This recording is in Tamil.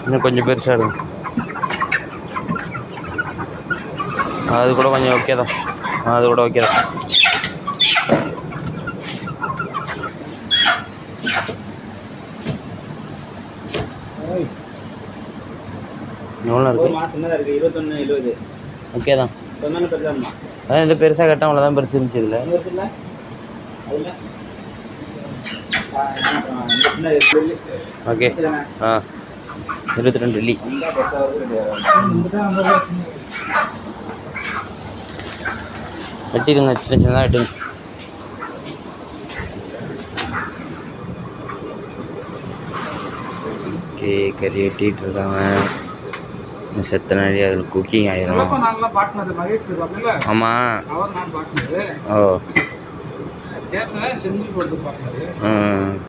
இன்னும் கொஞ்சம் பெருசாக இருக்கும். அது கூட கொஞ்சம் ஓகே தான். அது கூட ஓகே தான். எவ்வளோ இருக்குது? ஓகே தான். அதான் இந்த பெருசாக கட்டால் அவ்வளோதான் பெருசு இருந்துச்சு. இதில் ஓகே. 22 வெள்ளி. வெட்டிடுங்க, சின்ன சின்னதாக வெட்டுங்க. ஓகே, கறி வெட்டிகிட்டு இருக்காங்க. செத்த நாடி அதில் குக்கிங் ஆயிரும். ஆமாம். ஓ.